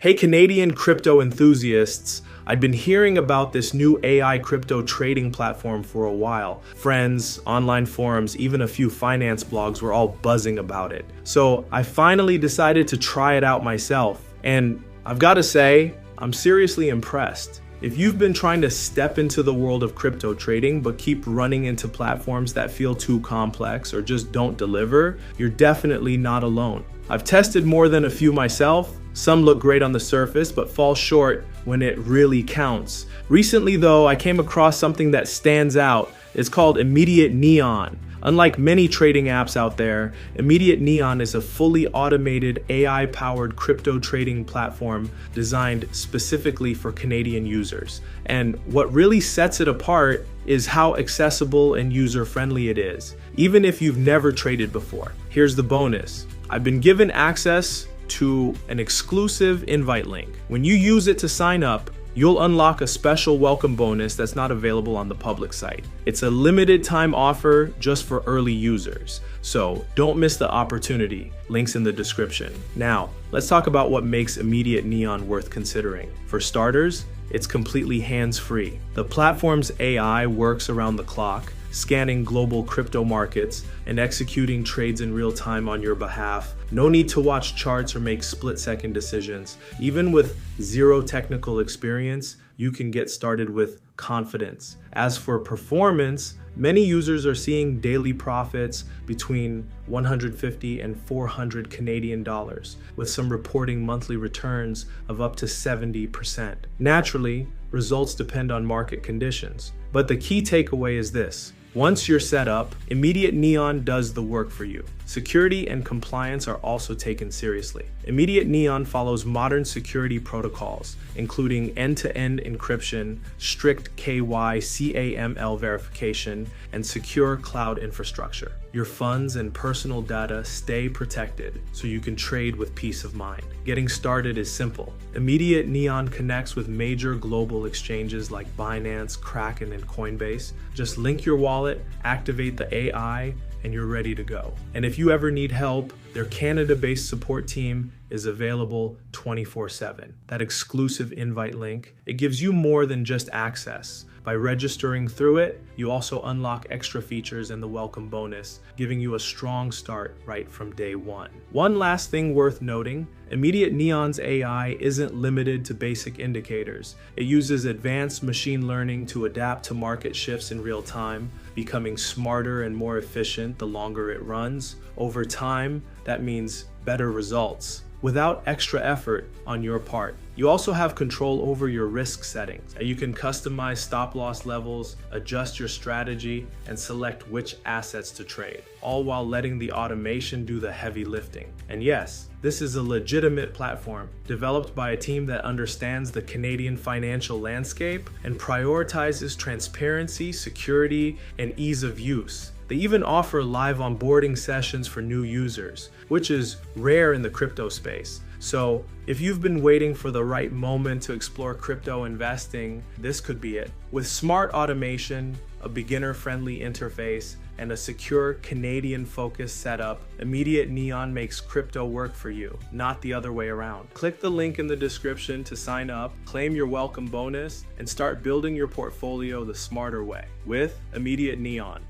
Hey Canadian crypto enthusiasts, I've been hearing about this new AI crypto trading platform for a while. Friends, online forums, even a few finance blogs were all buzzing about it. So I finally decided to try it out myself. And I've got to say, I'm seriously impressed. If you've been trying to step into the world of crypto trading but keep running into platforms that feel too complex or just don't deliver, you're definitely not alone. I've tested more than a few myself. Some look great on the surface but fall short when it really counts. Recently though, I came across something that stands out. It's called Immediate Neon. Unlike many trading apps out there, Immediate Neon is a fully automated AI-powered crypto trading platform designed specifically for Canadian users. And what really sets it apart is how accessible and user-friendly it is, even if you've never traded before. Here's the bonus. I've been given access to an exclusive invite link. When you use it to sign up, you'll unlock a special welcome bonus that's not available on the public site. It's a limited time offer just for early users, so don't miss the opportunity. Links in the description. Now, let's talk about what makes Immediate Neon worth considering. For starters, it's completely hands-free. The platform's AI works around the clock, scanning global crypto markets and executing trades in real time on your behalf. No need to watch charts or make split-second decisions. Even with zero technical experience, you can get started with confidence. As for performance, many users are seeing daily profits between 150 and 400 Canadian dollars, with some reporting monthly returns of up to 70%. Naturally, results depend on market conditions. But the key takeaway is this. Once you're set up, Immediate Neon does the work for you. Security and compliance are also taken seriously. Immediate Neon follows modern security protocols, including end-to-end encryption, strict KYCAML verification, and secure cloud infrastructure. Your funds and personal data stay protected so you can trade with peace of mind. Getting started is simple. Immediate Neon connects with major global exchanges like Binance, Kraken, and Coinbase. Just link your wallet, activate the AI, and you're ready to go. And if you ever need help, their Canada-based support team is available 24/7. That exclusive invite link, it gives you more than just access. By registering through it, you also unlock extra features and the welcome bonus, giving you a strong start right from day one. One last thing worth noting, Immediate Neon's AI isn't limited to basic indicators. It uses advanced machine learning to adapt to market shifts in real time, becoming smarter and more efficient the longer it runs. Over time, that means better results, without extra effort on your part. You also have control over your risk settings. You can customize stop loss levels, adjust your strategy, and select which assets to trade, all while letting the automation do the heavy lifting. And yes, this is a legitimate platform developed by a team that understands the Canadian financial landscape and prioritizes transparency, security, and ease of use. They even offer live onboarding sessions for new users, which is rare in the crypto space. So if you've been waiting for the right moment to explore crypto investing, this could be it. With smart automation, a beginner-friendly interface, and a secure Canadian-focused setup, Immediate Neon makes crypto work for you, not the other way around. Click the link in the description to sign up, claim your welcome bonus, and start building your portfolio the smarter way with Immediate Neon.